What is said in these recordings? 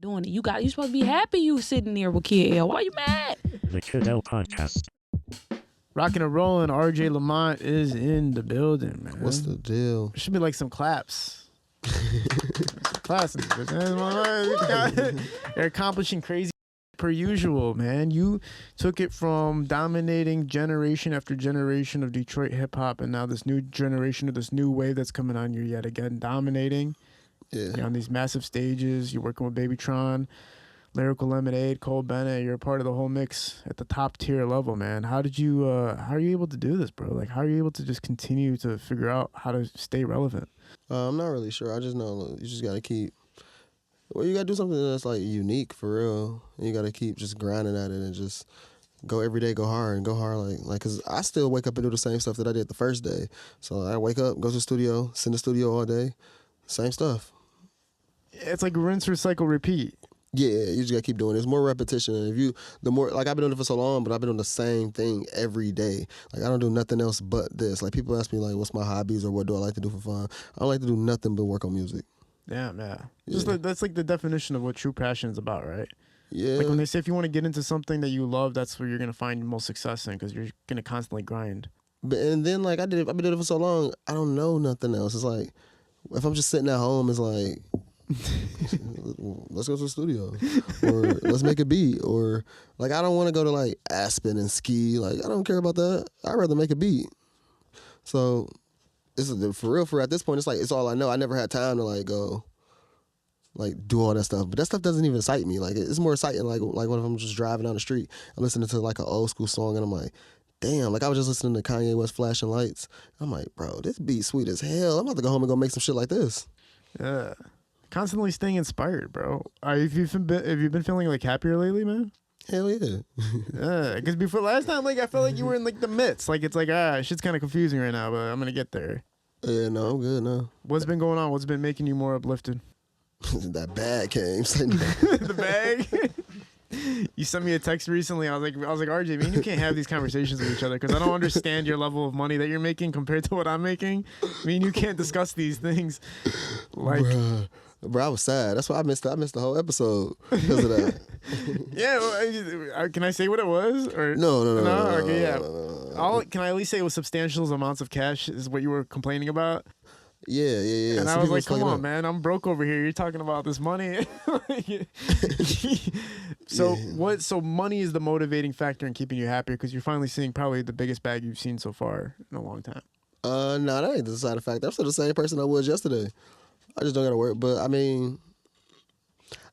doing it. You supposed to be happy you sitting there with Kid L. Why you mad? The Kid L Podcast. Rocking and rolling, RJ Lamont is in the building, man. What's the deal? There should be like some claps. Claps in this bitch, man. They're accomplishing crazy per usual, man. You took it from dominating generation after generation of Detroit hip hop, and now this new generation of this new wave that's coming on you yet again, dominating. Yeah. You're on these massive stages. You're working with BabyTron, Lyrical, Lemonade, Cole Bennett. You're a part of the whole mix at the top tier level, man. How did you? How are you able to do this, bro? Like, how are you able to just continue to figure out how to stay relevant? I'm not really sure. I just know look, you just gotta keep. Well, you gotta do something that's like unique for real. And you gotta keep just grinding at it and just go every day, go hard and go hard. Like, cause I still wake up and do the same stuff that I did the first day. So I wake up, go to the studio, sit in the studio all day, same stuff. It's like rinse, recycle, repeat. Yeah, you just gotta keep doing it. It's more repetition. And if you, the more, like I've been doing it for so long, but I've been doing the same thing every day. Like I don't do nothing else but this. Like people ask me like, what's my hobbies or what do I like to do for fun? I don't like to do nothing but work on music. Damn, yeah. Yeah. Just like, that's like the definition of what true passion is about, right? Yeah. Like when they say if you want to get into something that you love, that's where you're gonna find your most success in because you're gonna constantly grind. But and then like I've been doing it for so long, I don't know nothing else. It's like if I'm just sitting at home, it's like let's go to the studio or let's make a beat or like I don't want to go to like Aspen and ski. Like I don't care about that. I'd rather make a beat. So this is for real. For at this point, it's like it's all I know. I never had time to like go like do all that stuff. But that stuff doesn't even excite me. Like it's more exciting like when I'm just driving down the street and listening to like an old school song and I'm like, damn, like I was just listening to Kanye West Flashing Lights. I'm like, bro, this beat sweet as hell. I'm about to go home and go make some shit like this. Yeah. Constantly staying inspired, bro. Have you been feeling like happier lately, man? Hell yeah. Yeah, because before last time, like I felt like you were in like the midst. Like it's like shit's kind of confusing right now, but I'm gonna get there. Yeah, no, I'm good now. What's been going on? What's been making you more uplifted? That bag came. The bag. You sent me a text recently. I was like, RJ, man, you can't have these conversations with each other because I don't understand your level of money that you're making compared to what I'm making. I mean, you can't discuss these things. Like, Bro, I was sad. That's why I missed the whole episode because of that. Yeah, well, can I say what it was? Or No. Okay, yeah. No. Can I at least say it was substantial amounts of cash? Is what you were complaining about? Yeah. And I Some was people like, come fucking on, up. man, I'm broke over here. You're talking about this money. So Yeah. So money is the motivating factor in keeping you happier because you're finally seeing probably the biggest bag you've seen so far in a long time. No, that ain't the side effect. I'm still the same person I was yesterday. I just don't gotta work. But I mean,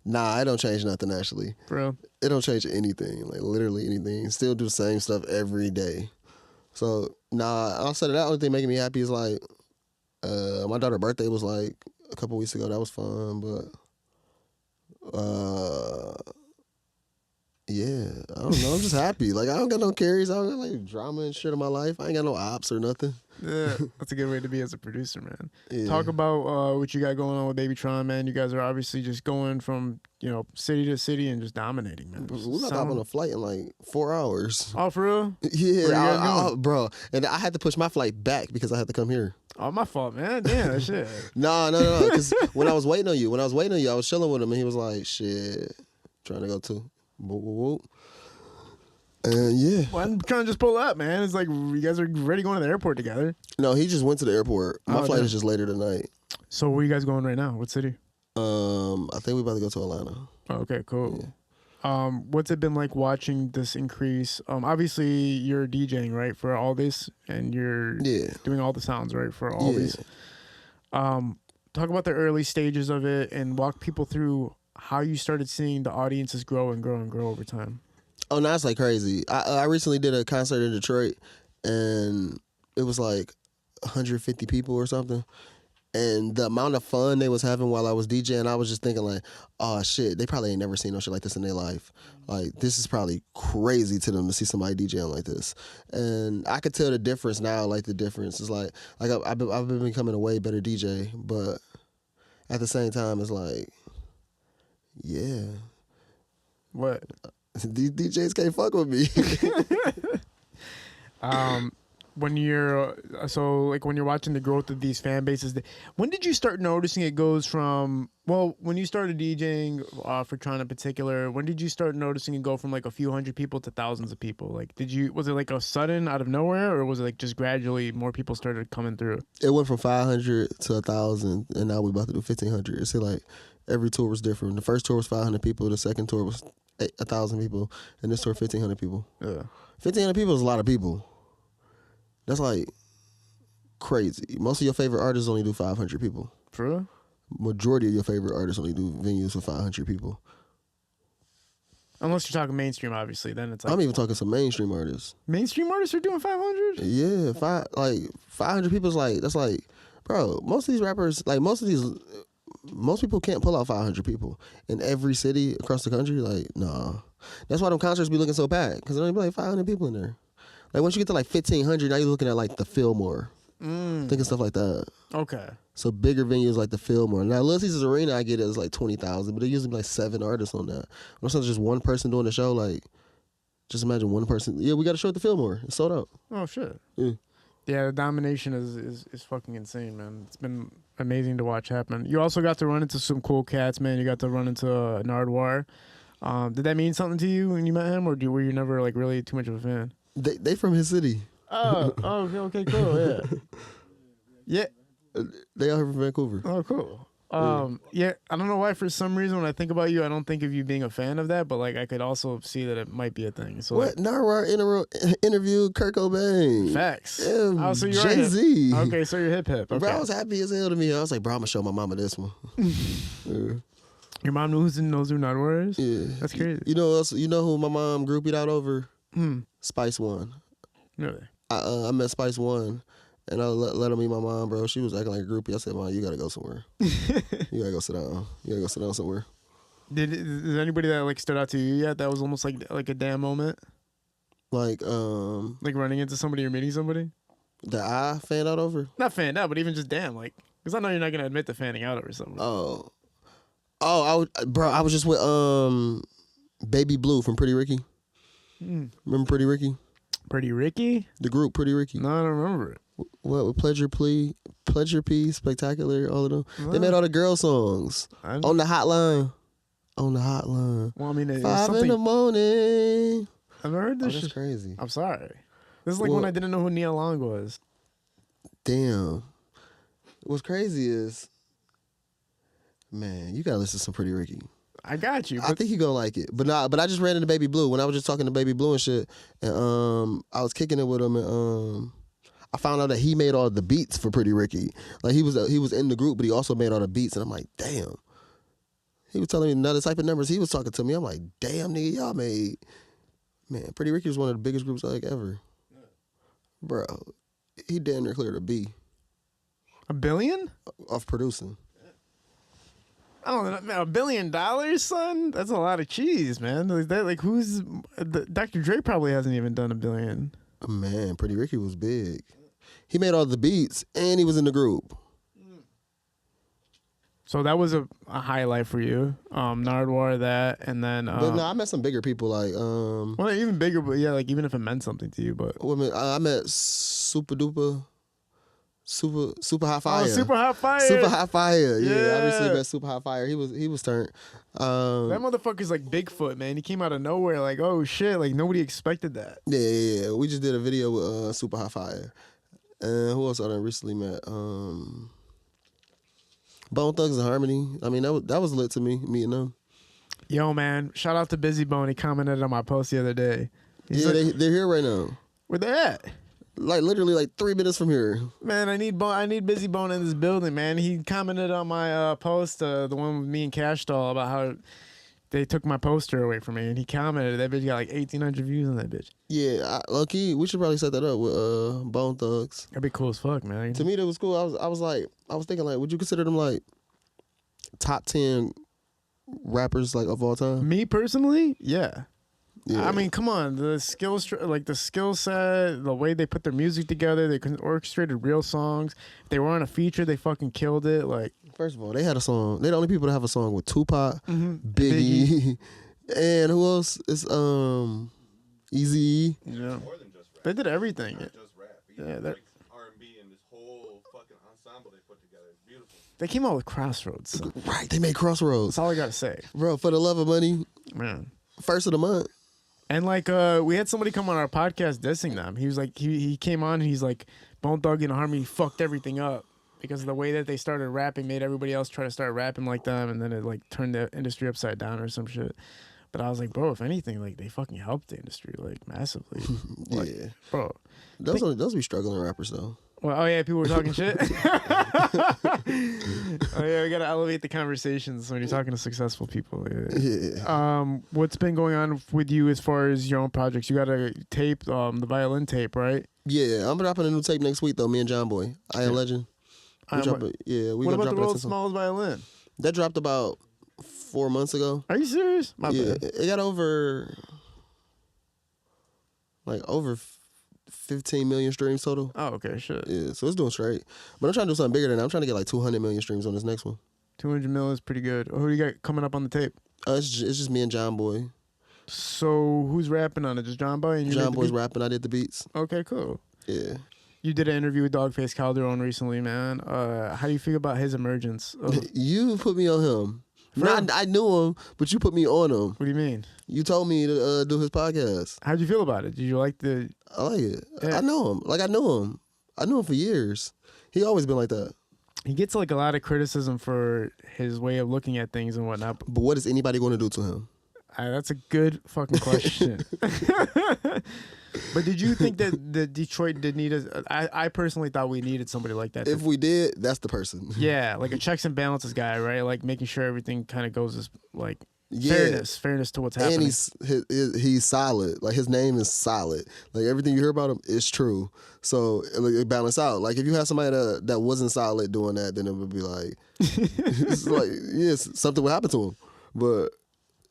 nah, it don't change nothing actually. Bro. It don't change anything, like literally anything. Still do the same stuff every day. So nah, outside of that, only thing making me happy is like, my daughter's birthday was like a couple weeks ago. That was fun, but yeah, I don't know. I'm just happy. Like I don't got no carries. I don't got like drama and shit in my life. I ain't got no ops or nothing. Yeah, that's a good way to be as a producer, man. Yeah. Talk about what you got going on with BabyTron, man. You guys are obviously just going from, city to city and just dominating, man. We got on a flight in like 4 hours. Oh, for real? Yeah, bro. And I had to push my flight back because I had to come here. Oh, my fault, man. Damn, that shit. No. Because when I was waiting on you, I was chilling with him and he was like, shit, trying to go too. Whoop, whoop, whoop. And yeah. Well, I'm trying to just pull up, man. It's like you guys are ready going to the airport together. No, he just went to the airport. My flight is just later tonight. So where you guys going right now? What city? I think we're about to go to Atlanta. Oh, okay, cool. Yeah. What's it been like watching this increase? Obviously you're DJing, right, for all this, and you're doing all the sounds, right, for all these. Talk about the early stages of it and walk people through how you started seeing the audiences grow and grow and grow over time. Oh, no, that's like crazy. I recently did a concert in Detroit, and it was like 150 people or something. And the amount of fun they was having while I was DJing, I was just thinking like, oh shit, they probably ain't never seen no shit like this in their life. Like this is probably crazy to them to see somebody DJing like this. And I could tell the difference now. Like the difference is like I've been becoming a way better DJ, but at the same time, it's like, yeah, What? these DJs can't fuck with me. when you're when you're watching the growth of these fan bases, when did you start noticing it goes from when you started DJing for Tron in particular, when did you start noticing it go from like a few hundred people to thousands of people? Like was it like a sudden out of nowhere, or was it like just gradually more people started coming through? It went from 500 to 1,000, and now we about to do 1,500. It's like every tour was different. The first tour was 500 people, the second tour was 1,000 people, and this tour 1,500 people. Yeah, 1,500 people is a lot of people. That's like crazy. Most of your favorite artists only do 500 people. for real? Majority of your favorite artists only do venues for 500 people. Unless you're talking mainstream, obviously. Then it's like I'm even talking some mainstream artists. mainstream artists are doing 500. Yeah, 500 people is like, that's like, bro. Most of these rappers, like most people can't pull out 500 people in every city across the country. Like, nah. That's why them concerts be looking so packed, because there only be like 500 people in there. Like once you get to like 1,500, now you're looking at like the Fillmore, thinking stuff like that. Okay. So bigger venues like the Fillmore. Now Little Caesars Arena, I get it, is like 20,000, but there usually be like 7 artists on that. When it's not just one person doing the show, like just imagine one person. Yeah, we got a show at the Fillmore. It's sold out. Oh shit. Yeah. Yeah, the domination is fucking insane, man. It's been amazing to watch happen. You also got to run into some cool cats, man. You got to run into Nardwuar. Did that mean something to you when you met him, or were you never like really too much of a fan? They from his city. Oh, okay, cool, yeah. Yeah. They out here from Vancouver. Oh, cool. Yeah, I don't know why for some reason when I think about you, I don't think of you being a fan of that, but like I could also see that it might be a thing. So What? Nardwuar interviewed Kurt Cobain. facts. Yeah, Oh, so you're Jay-Z. Okay, so you're hip. Okay. Bro, I was happy as hell to me. I was like, bro, I'm gonna show my mama this one. Yeah. Your mom knows who Nardwuar is? Yeah. That's crazy. You know else? You know who my mom groupied out over? Spice One. Really? I met Spice One, and I let her meet my mom, bro. She was acting like a groupie. I said, Mom, you gotta go somewhere. You gotta go sit down. You gotta go sit down somewhere. Is anybody that like stood out to you yet? That was almost like a damn moment. Like running into somebody or meeting somebody. that I fanned out over. Not fanned out, but even just damn, like, because I know you're not gonna admit to fanning out over something. I was just with Baby Blue from Pretty Ricky. Remember Pretty Ricky? Pretty Ricky? The group Pretty Ricky. No, I don't remember it. What with Pleasure P, Spectacular, all of them. They made all the girl songs on the hotline. On the hotline. Well, I mean, it's 5 in the morning. I've never heard this That's shit. crazy. I'm sorry. This is like when I didn't know who Nia Long was. Damn. What's crazy is, man, you gotta listen to some Pretty Ricky. I got you. I think you gonna like it. But I just ran into Baby Blue when I was just talking to Baby Blue and shit. And I was kicking it with him, and I found out that he made all the beats for Pretty Ricky. Like he was in the group, but he also made all the beats. And I'm like, damn. He was telling me another type of numbers. He was talking to me. I'm like, damn, nigga, y'all made. Man, Pretty Ricky was one of the biggest groups like ever. Bro, he damn near cleared a B. $1 billion? Off producing. I don't know, man, $1 billion, son? That's a lot of cheese, man. Is that like who's Dr. Dre probably hasn't even done $1 billion. Man, Pretty Ricky was big. He made all the beats and he was in the group. So that was a highlight for you. Nardwuar, that, and then But no, I met some bigger people like well, even bigger, but yeah, like even if it meant something to you, but I met Super Hot Fire. Oh, Super Hot Fire. Super Hot Fire. Yeah, Yeah. I recently met Super Hot Fire. He was turned. That motherfucker's like Bigfoot, man. He came out of nowhere, like, oh shit, like nobody expected that. Yeah. We just did a video with Super Hot Fire. And who else I done recently met? Bone Thugs and Harmony. I mean, that was lit to me, meeting them. Yo, man, shout out to Busy Bone. He commented on my post the other day. He's Yeah, like, they're here right now. where they at? Like literally like 3 minutes from here. Man, I need Busy Bone in this building, man. He commented on my post, the one with me and Cash Doll, about how they took my poster away from me, and he commented that bitch got like 1,800 views on that bitch. Yeah, low-key, we should probably set that up with Bone Thugs. That'd be cool as fuck, man. To me, that was cool. I was thinking like, would you consider them like top 10 rappers like of all time? Me personally, yeah. Yeah. I mean, come on, the skill set, the way they put their music together, they orchestrated real songs. If they were on a feature, they fucking killed it. Like, first of all, they had a song. They're the only people to have a song with Tupac, Mm-hmm. Biggie, and who else? It's Eazy. yeah, they did everything. Yeah, like R&B and this whole fucking ensemble they put together. It's beautiful. they came out with Crossroads. So Right, they made Crossroads. that's all I gotta say, Bro, for the love of money, man. first of the month. And like, we had somebody come on our podcast dissing them. He was like, he came on and he's like, Bone Thug and Harmony fucked everything up because the way that they started rapping made everybody else try to start rapping like them, and then it like turned the industry upside down or some shit. But I was like, bro, if anything, like they fucking helped the industry like massively. Like, Yeah. bro. Those be struggling rappers though. Well, oh yeah, people were talking shit. Oh yeah, we gotta elevate the conversations when you're talking to successful people. Yeah. What's been going on with you as far as your own projects? You got a tape, the violin tape, right? Yeah, I'm dropping a new tape next week though. Me and John Boy, I Am Legend. We What gonna about drop the it world's next month. smallest violin? That dropped about 4 months ago. Are you serious? My Yeah, bad. it got over 15 million streams total. Oh, okay, shit. Yeah, so it's doing straight. But I'm trying to do something bigger than that. I'm trying to get like 200 million streams on this next one. 200 mil is pretty good. Who do you got coming up on the tape? It's just me and John Boy. So who's rapping on it? Just John Boy? And you John did the Boy's beat? rapping. I did the beats. Okay, cool. Yeah. You did an interview with Dogface Calderon recently, man. How do you feel about his emergence? You put me on him. For No, real? I knew him, but you put me on him. What do you mean? You told me to do his podcast. How'd you feel about it? Did you like the... I like it. Yeah. I know him. Like I knew him. I knew him for years. He always been like that. He gets like a lot of criticism for his way of looking at things and whatnot. But what is anybody going to do to him? That's a good fucking question. But did you think that Detroit did need I personally thought we needed somebody like that. If we did, that's the person. Yeah, like a checks and balances guy, right? Like making sure everything kind of goes as like Yeah. fairness to what's happening. And he's solid. Like his name is solid. Like everything you hear about him is true. So it balance out. Like if you have somebody that wasn't solid doing that, then it would be like, it's like yes, something would happen to him. But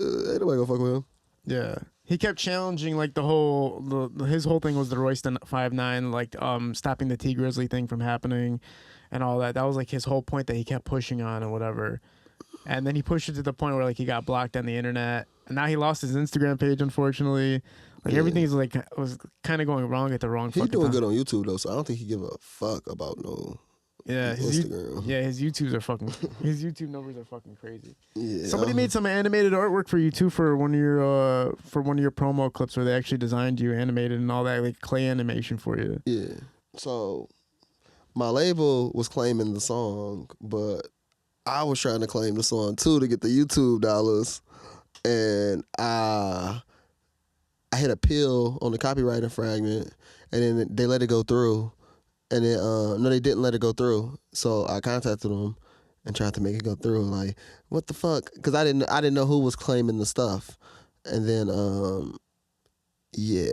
ain't nobody gonna fuck with him. Yeah. He kept challenging like his whole thing was the Royston 5'9", like stopping the T Grizzly thing from happening and all that. That was like his whole point that he kept pushing on and whatever. And then he pushed it to the point where like he got blocked on the internet. And now he lost his Instagram page, unfortunately. Like everything is like was kind of going wrong at the wrong fucking He's doing time. good on YouTube though, so I don't think he give a fuck about no His Instagram. his YouTube numbers are fucking crazy. Yeah, Somebody made some animated artwork for you too for one of your promo clips where they actually designed you animated and all that, like clay animation for you. Yeah. So my label was claiming the song, but I was trying to claim the song too to get the YouTube dollars, and I hit a pill on the copyright infringement, and then they let it go through, and then no, they didn't let it go through. So I contacted them and tried to make it go through. Like, what the fuck? Because I didn't know who was claiming the stuff, and then yeah.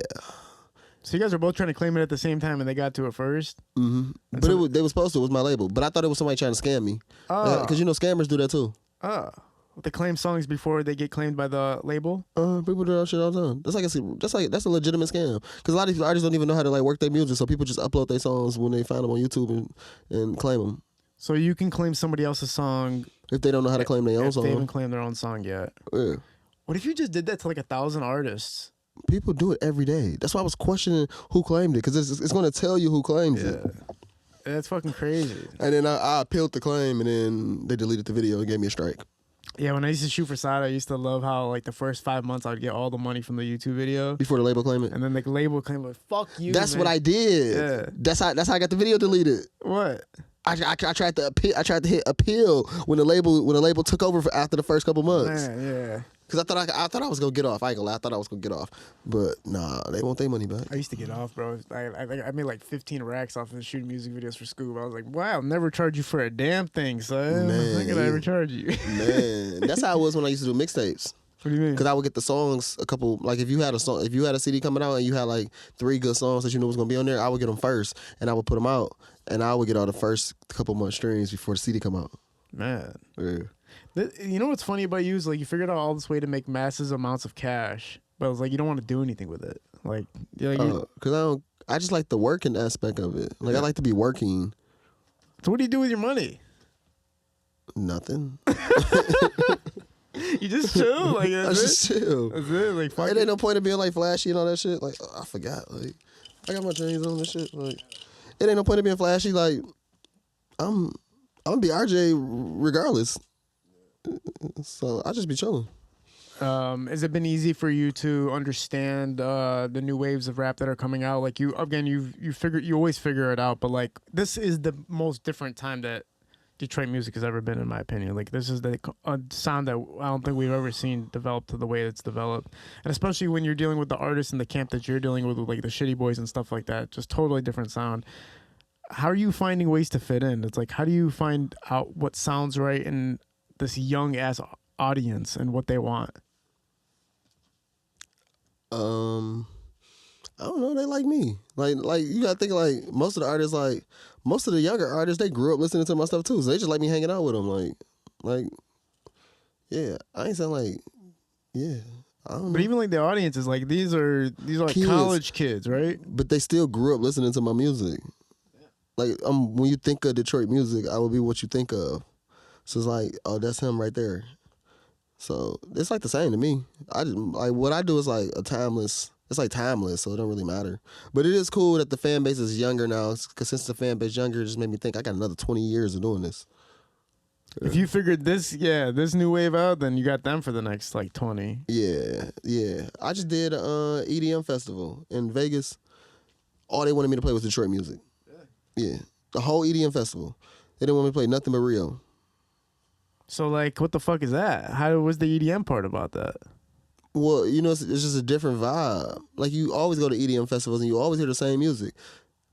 So you guys are both trying to claim it at the same time, and they got to it first. Mm-hmm. But they were supposed to. It was my label, but I thought it was somebody trying to scam me. Because you know scammers do that too. They claim songs before they get claimed by the label. People do that shit all the time. That's a legitimate scam. Because a lot of these artists don't even know how to like work their music, so people just upload their songs when they find them on YouTube and claim them. So you can claim somebody else's song if they don't know how to claim their own song. They haven't claimed their own song yet. Yeah. What if you just did that to like 1,000 artists? People do it every day. That's why I was questioning who claimed it, because it's going to tell you who claims it. That's fucking crazy. And then I appealed the claim, and then they deleted the video and gave me a strike. Yeah, when I used to shoot for Sada, I used to love how like the first 5 months I would get all the money from the YouTube video Before the label claimed it. and then the label claimed like, "Fuck you." That's man. what I did. Yeah. That's how I got the video deleted. What? I tried to hit appeal when the label took over after the first couple months. Man, yeah. Because I thought I was gonna get off. I ain't gonna lie. I thought I was gonna get off, but nah, they want their money back. I used to get off, bro. I made like 15 racks off of shooting music videos for school. I was like, wow, I'll never charge you for a damn thing, son. Man, How could I ever charge you? Man, that's how it was when I used to do mixtapes. What do you mean? Because I would get the songs a couple, like if you had a CD coming out and you had like 3 good songs that you knew was gonna be on there, I would get them first and I would put them out, and I would get all the first couple months streams before the CD come out. Man. Yeah. You know what's funny about you is like you figured out all this way to make massive amounts of cash, but it's like you don't want to do anything with it. Like, because I just like the working aspect of it. Like I like to be working. So what do you do with your money? Nothing. You just chill, like I just chill. That's it. Like fuck It ain't no point in being like flashy and all that shit. Like I forgot. Like I got my chains on and shit. Like, it ain't no point in being flashy. Like, I'm gonna be RJ regardless. So I just be chilling. Has it been easy for you to understand the new waves of rap that are coming out? Like you always figure it out, but like this is the most different time that Detroit music has ever been, in my opinion. Like this is a sound that I don't think we've ever seen develop to the way it's developed, and especially when you're dealing with the artists in the camp that you're dealing with like the Shitty Boys and stuff like that. Just totally different sound. How are you finding ways to fit in? It's like, how do you find out what sounds right in this young ass audience and what they want? I don't know. They like me. Like you gotta think like most of the artists, like most of the younger artists, they grew up listening to my stuff too. So they just like me hanging out with them. Like, yeah. I ain't saying like, yeah. I don't know. But even like the audience is like these are like Kids. college kids, right? But they still grew up listening to my music. Like when you think of Detroit music, I will be what you think of. So it's like, oh, that's him right there. So it's like the same to me. I just, like what I do is like a timeless. It's like timeless, so it don't really matter. But it is cool that the fan base is younger now. Because since the fan base younger, it just made me think I got another 20 years of doing this. If you figured this new wave out, then you got them for the next like 20. Yeah. I just did a EDM festival in Vegas. All they wanted me to play was Detroit music. Yeah, the whole EDM festival. They didn't want me to play nothing but Rio. So like, what the fuck is that? How was the EDM part about that? Well, you know, it's just a different vibe. Like, you always go to EDM festivals and you always hear the same music.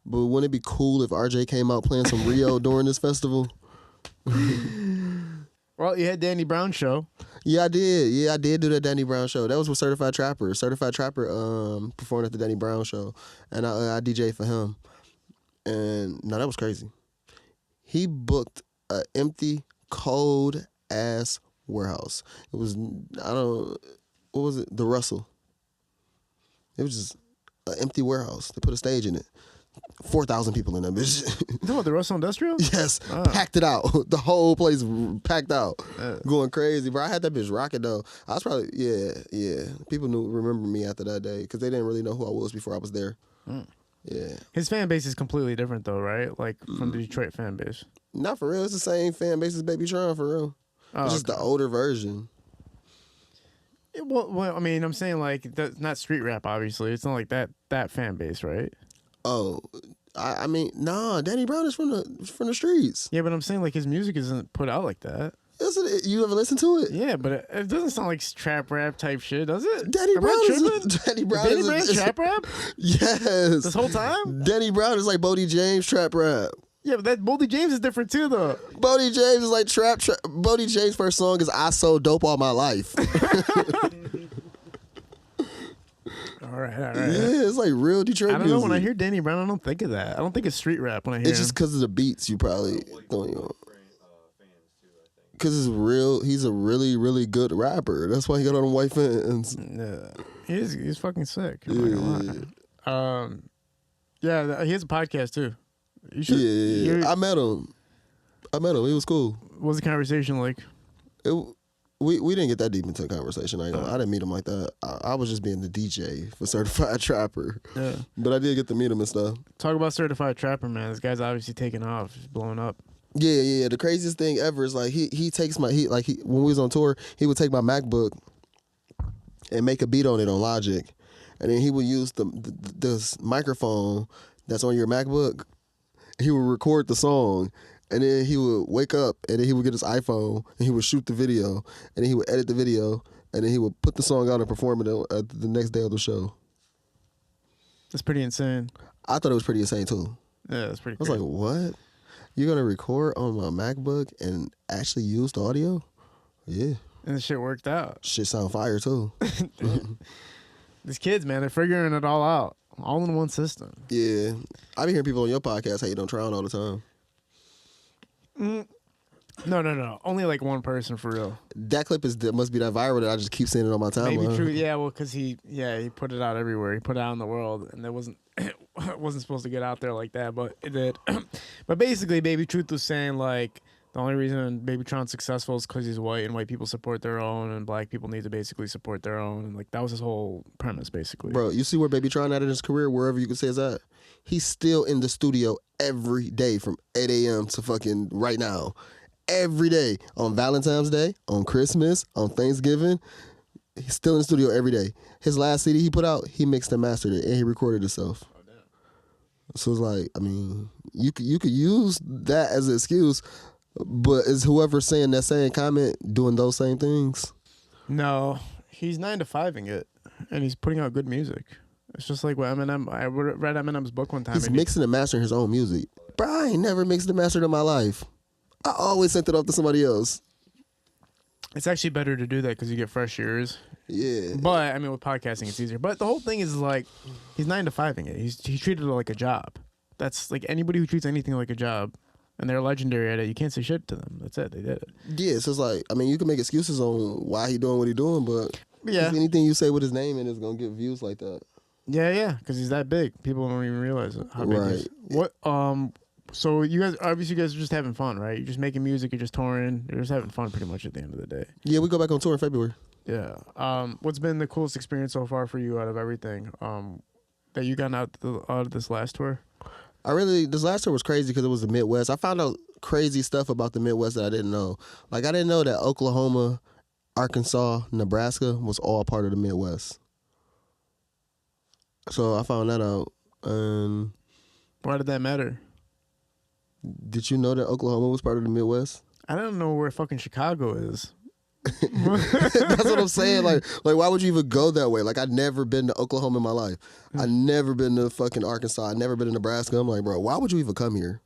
But wouldn't it be cool if RJ came out playing some Rio during this festival? Well, you had Danny Brown's show. Yeah, I did. Yeah, I did do that Danny Brown show. That was with Certified Trapper. Certified Trapper performed at the Danny Brown show. And I DJ'd for him. And, no, that was crazy. He booked an empty, cold-ass warehouse. It was, what was it? The Russell. It was just an empty warehouse. They put a stage in it. 4,000 people in that bitch. You talking about the Russell Industrial? Yes. Packed it out. The whole place packed out. Going crazy. Bro, I had that bitch rocking though. I was probably, yeah. People remember me after that day because they didn't really know who I was before I was there. Yeah. His fan base is completely different though, right? Like from the Detroit fan base. Not for real. It's the same fan base as BabyTron for real. It's just the older version. Yeah, well, I mean, I'm saying like that's not street rap. Obviously, it's not like that fan base, right? Oh, I mean, nah. Danny Brown is from the streets. Yeah, but I'm saying like his music isn't put out like that. Isn't it? You ever listen to it? Yeah, but it doesn't sound like trap rap type shit, does it? Danny Brown is trap rap. Yes. This whole time, Danny Brown is like Bodie James trap rap. Yeah, but that Boldy James is different too, though. Bodie James is like trap. Bodie James' first song is "I Sold Dope All My Life." All right. Yeah, it's like real Detroit music. I don't know. When I hear Danny Brown, I don't think of that. I don't think it's street rap when I hear It's just because of the beats you probably don't. Because it's real. He's a really, really good rapper. That's why he got all them white fans. Yeah, he's fucking sick. I'm not gonna lie. Yeah, he has a podcast too. You should. Yeah. I met him. He was cool. What was the conversation like? We didn't get that deep into the conversation. I didn't meet him like that. I was just being the DJ for Certified Trapper. Yeah. But I did get to meet him and stuff. Talk about Certified Trapper, man. This guy's obviously taking off. He's blowing up. Yeah. The craziest thing ever is like he takes my when we was on tour, he would take my MacBook and make a beat on it on Logic, and then he would use this microphone that's on your MacBook. He would record the song, and then he would wake up, and then he would get his iPhone, and he would shoot the video, and then he would edit the video, and then he would put the song out and perform it at the next day of the show. That's pretty insane. I thought it was pretty insane too. Yeah, that's pretty. I was like, what? You're gonna record on my MacBook and actually use the audio? Yeah. And the shit worked out. Shit sound fire too. These kids, man, they're figuring it all out. All in one system. Yeah. I be hearing people on your podcast hate on Tron all the time. No. Only like one person for real. That clip must be that viral that I just keep seeing it on my timeline. Maybe true. Yeah, well, because he put it out everywhere. He put it out in the world, and it wasn't supposed to get out there like that, but it did. But basically, Baby Truth was saying like The only reason BabyTron's successful is because he's white, and white people support their own, and black people need to basically support their own. And like that was his whole premise, basically. Bro, you see where BabyTron at in his career, wherever you can say is at? He's still in the studio every day from 8 a.m. to fucking right now. Every day. On Valentine's Day, on Christmas, on Thanksgiving. He's still in the studio every day. His last CD he put out, he mixed and mastered it, and he recorded himself. Oh, damn. So it's like, I mean, you could use that as an excuse, but is whoever saying that same comment doing those same things? No, he's 9-to-5ing it, and he's putting out good music. It's just like what Eminem. I read Eminem's book one time. He's mixing and mastering his own music. Bro, I ain't never mixed and mastered in my life. I always sent it off to somebody else. It's actually better to do that because you get fresh ears. Yeah. But I mean, with podcasting, it's easier. But the whole thing is like, he's 9-to-5ing it. He treated it like a job. That's like anybody who treats anything like a job, and they're legendary at it. You can't say shit to them. That's it. They did it. Yeah. So it's like, I mean, you can make excuses on why he doing what he doing, but yeah, anything you say with his name in is gonna get views like that. Yeah, because he's that big. People don't even realize how big he is. What? So you guys are just having fun, right? You're just making music. You're just touring. You're just having fun, pretty much at the end of the day. Yeah, we go back on tour in February. Yeah. What's been the coolest experience so far for you out of everything? That you got out of this last tour? This last tour was crazy because it was the Midwest. I found out crazy stuff about the Midwest that I didn't know. Like, I didn't know that Oklahoma, Arkansas, Nebraska was all part of the Midwest. So I found that out. Why did that matter? Did you know that Oklahoma was part of the Midwest? I don't know where fucking Chicago is. That's what I'm saying. Like, why would you even go that way? Like, I'd never been to Oklahoma in my life. I'd never been to fucking Arkansas. I'd never been to Nebraska. I'm like, bro, why would you even come here?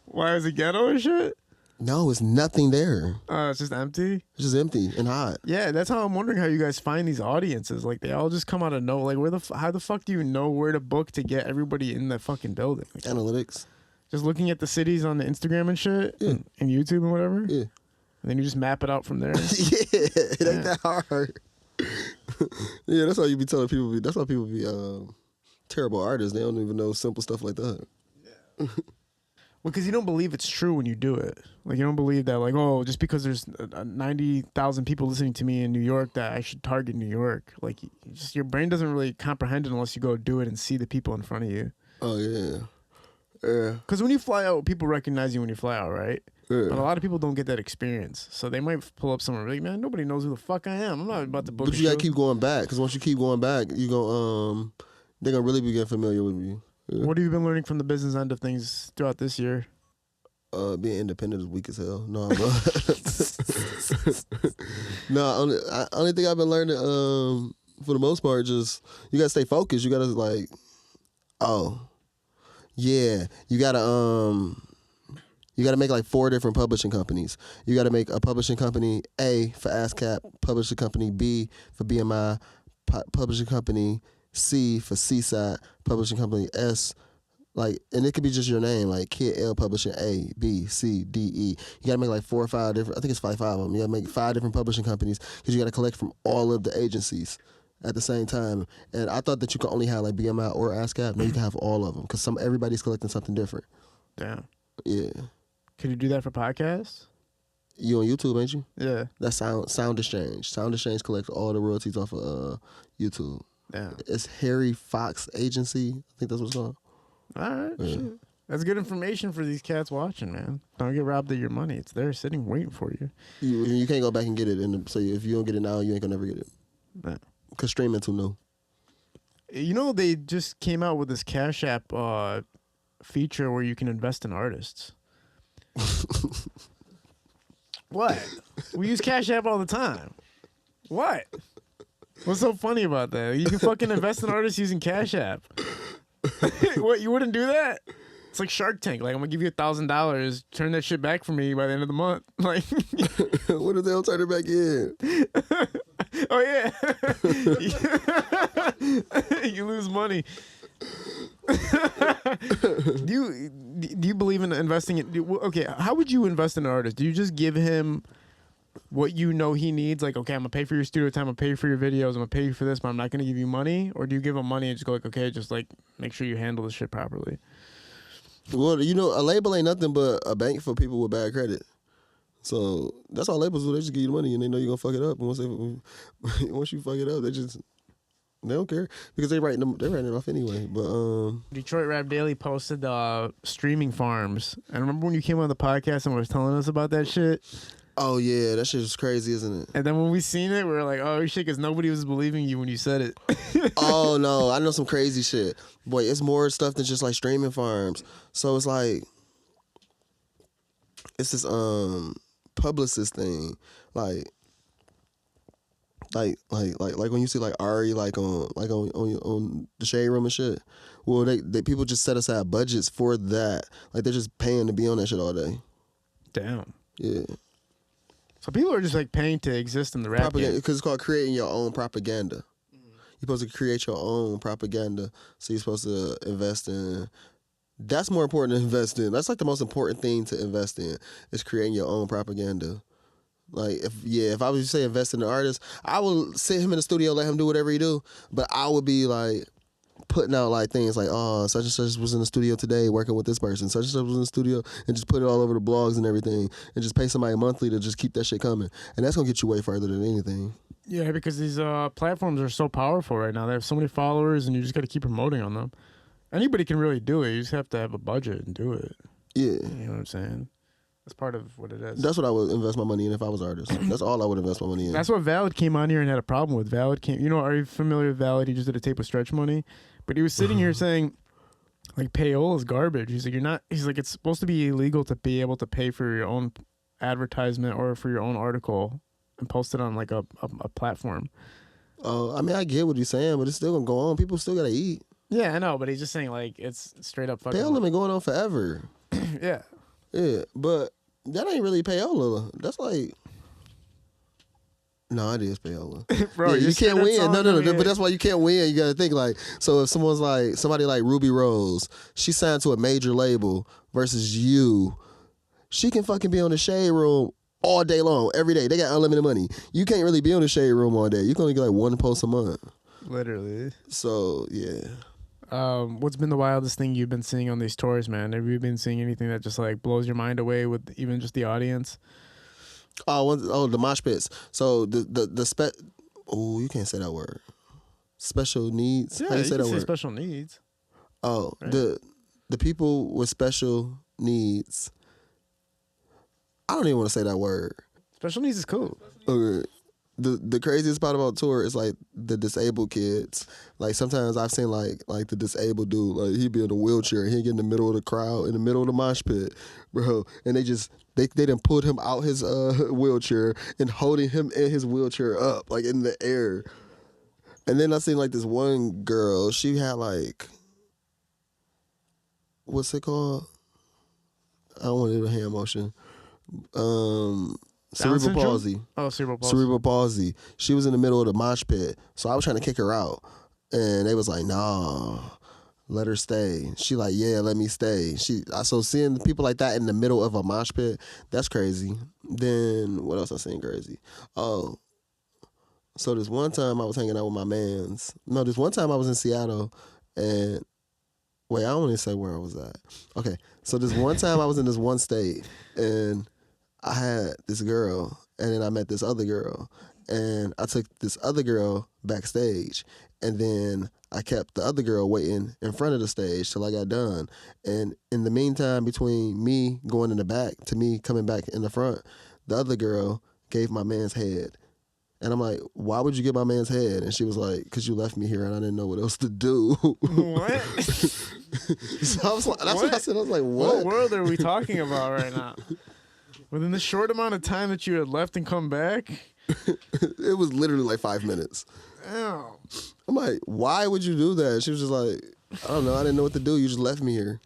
Why is it ghetto and shit? No, it's nothing there. It's just empty? It's just empty and hot. Yeah, that's how I'm wondering how you guys find these audiences. Like, they all just come out of nowhere. Like, how the fuck do you know where to book to get everybody in the fucking building? Like, analytics. Just looking at the cities on the Instagram and shit? Yeah. And YouTube and whatever? Yeah. And then you just map it out from there? It ain't that hard. Yeah, that's how you be telling people. That's why people be terrible artists. They don't even know simple stuff like that. Yeah. Well, because you don't believe it's true when you do it. Like, you don't believe that, like, oh, just because there's 90,000 people listening to me in New York that I should target New York. Like, your brain doesn't really comprehend it unless you go do it and see the people in front of you. Oh, yeah. Yeah. Because when you fly out, people recognize you when you fly out, right? Yeah. But a lot of people don't get that experience. So they might pull up somewhere like, man, nobody knows who the fuck I am. I'm not about to book But you gotta keep going back, because once you keep going back, you go they're gonna really be getting familiar with you. Yeah. What have you been learning from the business end of things throughout this year? Being independent is weak as hell. No, no. Only thing I've been learning, for the most part, just you gotta stay focused. You gotta like, oh, yeah, you gotta make like 4 different publishing companies. You gotta make a publishing company A for ASCAP, publishing company B for BMI, publishing company C for CSAT, publishing company S. Like, and it could be just your name, like Kid L Publishing A, B, C, D, E. You gotta make like 4 or 5 different, I think it's five of them. You gotta make 5 different publishing companies because you gotta collect from all of the agencies at the same time. And I thought that you could only have like BMI or ASCAP. No, you can have all of them because everybody's collecting something different. Damn. Yeah. Could you do that for podcasts? You on YouTube, ain't you? Yeah. That's Sound Exchange. Sound Exchange collects all the royalties off of YouTube. Damn. It's Harry Fox Agency. I think that's what it's called. All right, shit. That's good information for these cats watching, man. Don't get robbed of your money. It's there sitting waiting for you. You can't go back and get it. So if you don't get it now, you ain't gonna never get it. Yeah. Because streaming too new. You know, they just came out with this Cash App feature where you can invest in artists. What? We use Cash App all the time. What? What's so funny about that? You can fucking invest in artists using Cash App. What, you wouldn't do that? It's like Shark Tank. Like, I'm gonna give you $1,000. Turn that shit back for me by the end of the month. Like, what if they don't turn it back in? Oh yeah, you lose money. Do you believe in investing in? Okay, how would you invest in an artist? Do you just give him what you know he needs? Like, okay, I'm gonna pay for your studio time, I'm gonna pay for your videos, I'm gonna pay you for this, but I'm not gonna give you money? Or do you give him money and just go like, okay, just like make sure you handle this shit properly? Well, you know, a label ain't nothing but a bank for people with bad credit. So that's all labels do. They just give you the money and they know you're gonna fuck it up. And once you fuck it up, they don't care because they're writing it off anyway. But Detroit Rap Daily posted streaming farms. And remember when you came on the podcast and was telling us about that shit? oh yeah, that shit is crazy, isn't it? And then when we seen it, we were like, oh shit, because nobody was believing you when you said it. Oh no, I know some crazy shit. Boy, it's more stuff than just like streaming farms. So it's like it's this publicist thing. Like when you see like Ari like on the Shade Room and shit. Well, they people just set aside budgets for that. Like they're just paying to be on that shit all day. Damn. Yeah. So people are just like paying to exist in the rap game. Because it's called creating your own propaganda. You're supposed to create your own propaganda. So you're supposed to invest in. That's more important to invest in. That's like the most important thing to invest in is creating your own propaganda. Like if I was to say invest in an artist, I would sit him in the studio, let him do whatever he do. But I would be like putting out like things like, oh, such and such was in the studio today working with this person. Such and such was in the studio, and just put it all over the blogs and everything, and just pay somebody monthly to just keep that shit coming. And that's gonna get you way further than anything. Yeah, because these platforms are so powerful right now. They have so many followers, and you just got to keep promoting on them. Anybody can really do it. You just have to have a budget and do it. Yeah. You know what I'm saying? That's part of what it is. That's what I would invest my money in if I was an artist. That's all I would invest my money in. That's what Valid came on here and had a problem with. Valid came, you know, are you familiar with Valid? He just did a tape with Stretch Money. But he was sitting here saying, like, payola is garbage. He's like, it's supposed to be illegal to be able to pay for your own advertisement or for your own article and post it on, like, a platform. I mean, I get what he's saying, but it's still going to go on. People still got to eat. Yeah, I know, but he's just saying, like, it's straight up fucking... Payola been going on forever. Yeah. Yeah, but that ain't really payola. That's like... No, it is payola. Bro, yeah, you can't win. No. Yeah. But that's why you can't win. You got to think like, so if someone's like, somebody like Ruby Rose, she signed to a major label versus you, she can fucking be on the Shade Room all day long, every day. They got unlimited money. You can't really be on the Shade Room all day. You can only get like one post a month. Literally. So, yeah. What's been the wildest thing you've been seeing on these tours, man? Have you been seeing anything that just like blows your mind away with even just the audience? The mosh pits. So oh, you can't say that word. Special needs. Yeah, how do you say that say word? special needs. Oh, right? the people with special needs. I don't even want to say that word. Special needs is cool. Okay. The craziest part about tour is like the disabled kids. Like sometimes I've seen like the disabled dude, like he'd be in a wheelchair, he'd get in the middle of the crowd, in the middle of the mosh pit, bro. And they done pulled him out his wheelchair and holding him in his wheelchair up, like in the air. And then I seen like this one girl, she had like, what's it called? I don't want to do a hand motion. Cerebral palsy. Oh, cerebral palsy. Cerebral palsy. She was in the middle of the mosh pit, so I was trying to kick her out, and they was like, "Nah, let her stay." She like, "Yeah, let me stay." So seeing people like that in the middle of a mosh pit, that's crazy. Then what else I seen crazy? Oh, so this one time I was hanging out with my mans. No, this one time I was in Seattle, and wait, I don't want to say where I was at. Okay, so this one time I was in this one state, and I had this girl, and then I met this other girl, and I took this other girl backstage, and then I kept the other girl waiting in front of the stage till I got done. And in the meantime, between me going in the back to me coming back in the front, the other girl gave my man's head. And I'm like, why would you give my man's head? And she was like, because you left me here and I didn't know what else to do. What? So I was like, that's what I said. I was like, What world are we talking about right now? Within the short amount of time that you had left and come back? It was literally like 5 minutes. Damn. I'm like, why would you do that? She was just like, I don't know. I didn't know what to do. You just left me here.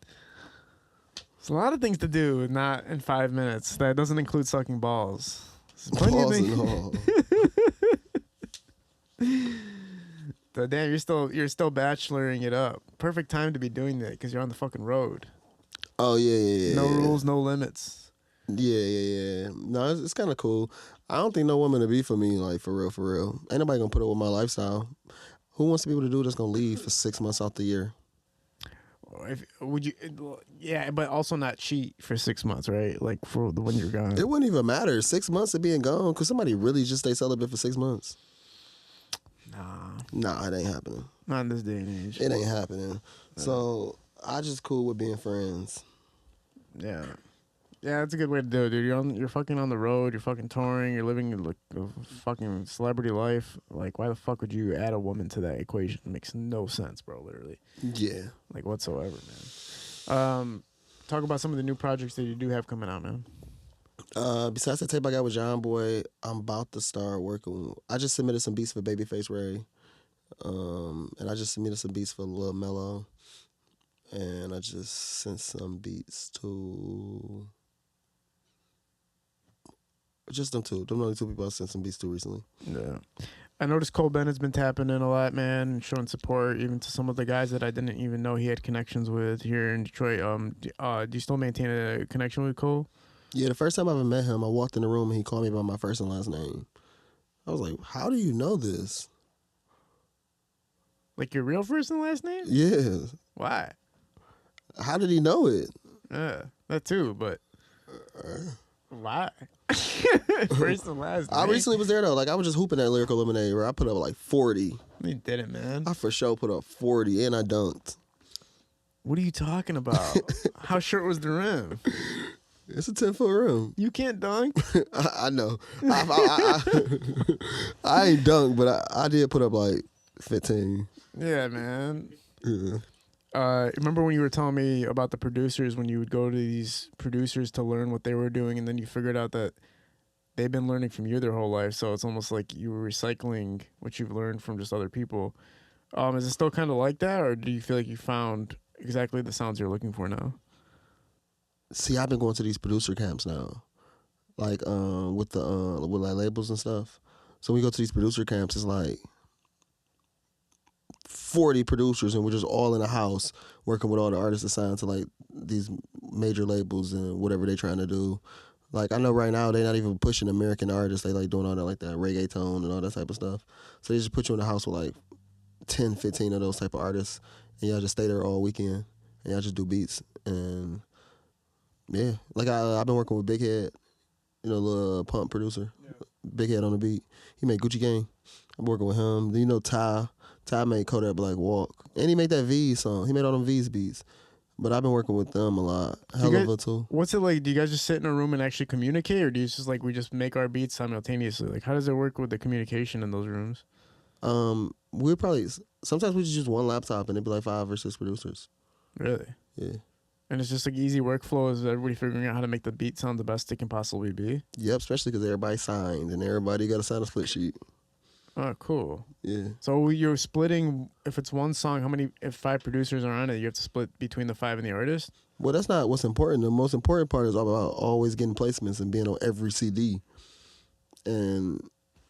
There's a lot of things to do, not in 5 minutes. That doesn't include sucking balls. There's plenty of Balls things. and all. So damn, you're still bacheloring it up. Perfect time to be doing that because you're on the fucking road. Oh, yeah. No rules, no limits. Yeah. No, it's kind of cool. I don't think no woman to be for me, like, for real. Ain't nobody gonna put up with my lifestyle. Who wants to be able to do that's gonna leave for 6 months out the year? Would you? Yeah, but also not cheat for 6 months, right? Like for when you're gone. It wouldn't even matter. 6 months of being gone. Could somebody really just stay celibate for 6 months? Nah, it ain't happening. Not in this day and age. It ain't happening. So I just cool with being friends. Yeah. Yeah, that's a good way to do it, dude. You're fucking on the road. You're fucking touring. You're living a fucking celebrity life. Like, why the fuck would you add a woman to that equation? It makes no sense, bro. Literally. Yeah. Like whatsoever, man. Talk about some of the new projects that you do have coming out, man. Besides the tape I got with John Boy, I'm about to start working. I just submitted some beats for Babyface Ray, and I just submitted some beats for Lil Mello, and I just sent some beats to just them two. Them only two people I sent some beats to recently. Yeah. I noticed Cole Bennett's been tapping in a lot, man, and showing support even to some of the guys that I didn't even know he had connections with here in Detroit. Do you still maintain a connection with Cole? Yeah, the first time I ever met him, I walked in the room and he called me by my first and last name. I was like, how do you know this? Like your real first and last name? Yeah. Why? How did he know it? Yeah, that too, but why? First and last name? I recently was there, though. Like, I was just hooping at Lyrical Lemonade where I put up like 40. You did it, man. I for sure put up 40 and I dunked. What are you talking about? How short was the rim? It's a 10-foot rim. You can't dunk? I know. I ain't dunked, but I did put up like 15. Yeah, man. Yeah. Remember when you were telling me about the producers, when you would go to these producers to learn what they were doing, and then you figured out that they've been learning from you their whole life, so it's almost like you were recycling what you've learned from just other people. Is it still kind of like that, or do you feel like you found exactly the sounds you're looking for now? See, I've been going to these producer camps now, like with like labels and stuff. So we go to these producer camps. It's like 40 producers, and we're just all in a house working with all the artists assigned to like these major labels and whatever they're trying to do. Like, I know right now they're not even pushing American artists. They like doing all that, like that reggaeton and all that type of stuff. So they just put you in a house with like 10, 15 of those type of artists, and y'all just stay there all weekend, and y'all just do beats. And yeah, like I've been working with Big Head, you know, little pump producer. Yeah. Big Head on the beat. He made Gucci Gang. I'm working with him. Then you know Ty made Kodak Black Walk, and he made that V's song. He made all them V's beats. But I've been working with them a lot. Hell of a too. What's it like? Do you guys just sit in a room and actually communicate, or do you just like we just make our beats simultaneously? Like, how does it work with the communication in those rooms? We're probably sometimes we just use one laptop and it'd be like 5 or 6 producers. Really? Yeah. And it's just like easy workflow. Is everybody figuring out how to make the beat sound the best it can possibly be? Yep, especially because everybody signed and everybody got to sign a split sheet. Oh, cool. Yeah. So you're splitting, if it's one song, if 5 producers are on it, you have to split between the 5 and the artist? Well, that's not what's important. The most important part is all about always getting placements and being on every CD. And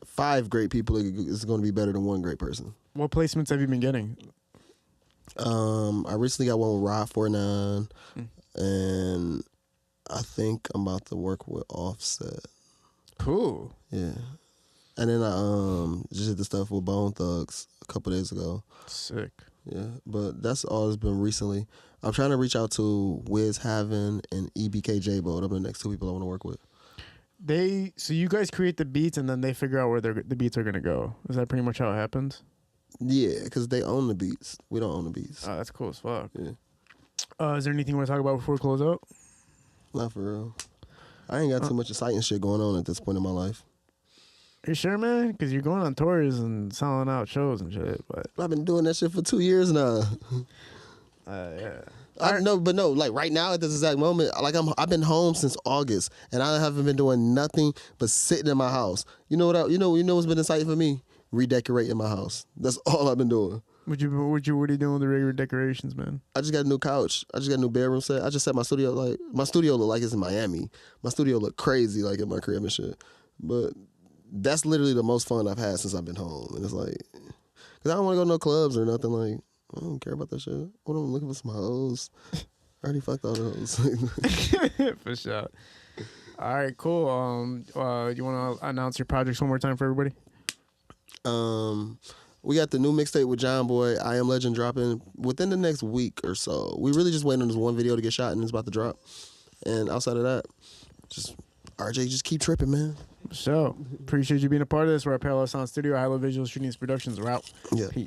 5 great people is going to be better than 1 great person. What placements have you been getting? I recently got one with Rod 49, and I think I'm about to work with Offset. Cool. Yeah. And then I just did the stuff with Bone Thugs a couple days ago. Sick. Yeah, but that's all that's been recently. I'm trying to reach out to Wiz Haven and EBK J-Bo. Those are the next 2 people I want to work with. So you guys create the beats and then they figure out where the beats are going to go. Is that pretty much how it happens? Yeah, because they own the beats. We don't own the beats. Oh, that's cool as fuck. Yeah. Is there anything you want to talk about before we close out? Not for real. I ain't got too much exciting shit going on at this point in my life. You sure, man? Because you're going on tours and selling out shows and shit. But I've been doing that shit for 2 years now. Yeah. No, like right now at this exact moment, like I've been home since August, and I haven't been doing nothing but sitting in my house. You know what? You know what's been exciting for me? Redecorating my house. That's all I've been doing. What are you doing with the regular decorations, man? I just got a new couch. I just got a new bedroom set. I just set my studio my studio look like it's in Miami. My studio look crazy like in my crib and shit. But that's literally the most fun I've had since I've been home. And it's like, because I don't want to go to no clubs or nothing. Like, I don't care about that shit. I'm looking for some hoes. I already fucked all the hoes. For sure. All right, cool. You want to announce your projects one more time for everybody? We got the new mixtape with John Boy, I Am Legend, dropping within the next week or so. We really just waiting on this one video to get shot, and it's about to drop. And outside of that, just RJ, just keep tripping, man. So, appreciate you being a part of this. We're at Parallel Sound Studio, High Level Visual Studios Productions. We're out. Yeah. Peace.